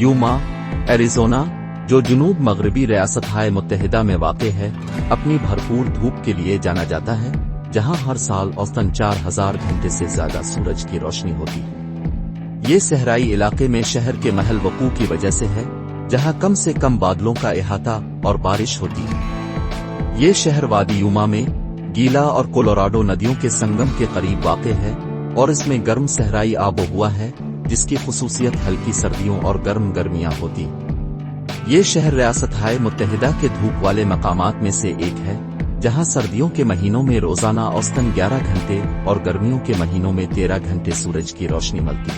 यूमा, Arizona, जो जुनूब मगरबी रियासत-ए मुत्तहिदा में वाक़ है, अपनी भरपूर धूप के लिए जाना जाता है, जहां हर साल औसतन 4000 घंटे से ज्यादा सूरज की रोशनी होती है। ये सहराई इलाके में शहर के महल वकू की वजह से है, जहां कम से कम बादलों का इहाता और बारिश होती है। ये शहर वादी यूमा में गीला और कोलोराडो नदियों के संगम के करीब वाक़ है और इसमें गर्म सहराई आबो हुआ है, जिसकी खुसूसियत हल्की सर्दियों और गर्म गर्मियां होती। ये शहर रियासत-ए मुत्तहिदा के धूप वाले मकामात में से एक है, जहां सर्दियों के महीनों में रोजाना औसतन 11 घंटे और गर्मियों के महीनों में 13 घंटे सूरज की रोशनी मिलती।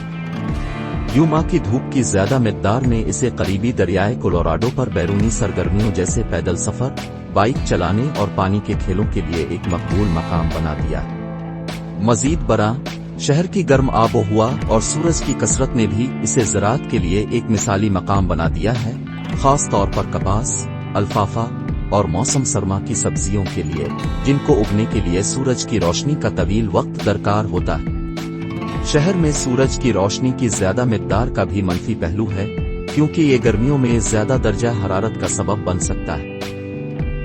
यूमा की धूप की ज्यादा मिकदार ने इसे करीबी दरियाए कोलोराडो पर बैरूनी सरगर्मियों जैसे पैदल सफर, बाइक चलाने और पानी के खेलों के लिए एक मकबूल मकाम बना दिया। मजीद बरा शहर की गर्म आबो हुआ और सूरज की कसरत ने भी इसे ज़राअत के लिए एक मिसाली मकाम बना दिया है, खास तौर पर कपास, अल्फाफा और मौसम सरमा की सब्जियों के लिए, जिनको उगने के लिए सूरज की रोशनी का तवील वक्त दरकार होता है। शहर में सूरज की रोशनी की ज्यादा मिकदार का भी मनफी पहलू है, क्योंकि ये गर्मियों में ज्यादा दर्जा हरारत का सबब बन सकता है।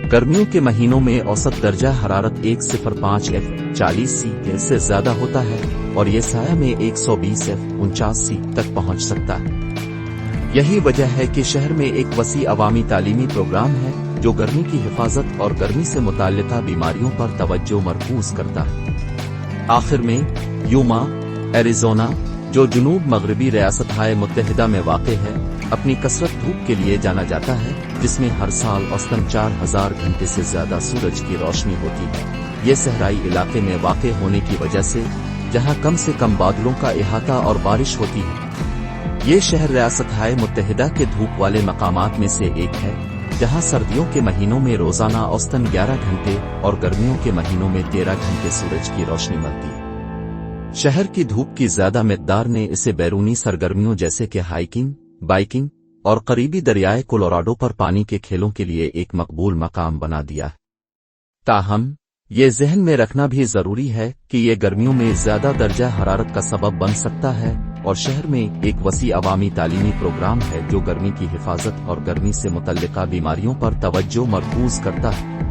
गर्मियों के महीनों में औसत दर्जा हरारत 105°F से ज्यादा होता है और ये साया में 120°F तक पहुंच सकता है। यही वजह है कि शहर में एक वसी अवामी तालीमी प्रोग्राम है जो गर्मी की हिफाजत और गर्मी से मुताल्लिका बीमारियों पर तवज्जो मरकूज करता है। आखिर में यूमा, एरिज़ोना, जो जुनूब मगरबी रियासत-ए मुत्तहिदा में वाक़ है, अपनी कसरत धूप के लिए जाना जाता है, जिसमें हर साल औसतन 4000 घंटे से ज्यादा सूरज की रोशनी होती है। ये सहराई इलाके में वाक़ होने की वजह से, जहां कम से कम बादलों का इहाता और बारिश होती है, ये शहर रियासत-ए मुत्तहिदा के धूप वाले मकामात में से एक है, जहां सर्दियों के महीनों में रोजाना औसतन 11 घंटे और गर्मियों के महीनों में 13 घंटे सूरज की रोशनी मिलती है। शहर की धूप की ज्यादा मिकदार ने इसे बैरूनी सरगर्मियों जैसे कि हाइकिंग, बाइकिंग और करीबी दरियाए कोलोराडो पर पानी के खेलों के लिए एक मकबूल मकाम बना दिया। ताहम ये ज़हन में रखना भी जरूरी है कि ये गर्मियों में ज्यादा दर्जा हरारत का सबब बन सकता है और शहर में एक वसी अवामी तालीमी प्रोग्राम है जो गर्मी की हिफाजत और गर्मी से मुतल्लिका बीमारियों पर तवज्जो मरकूज करता है।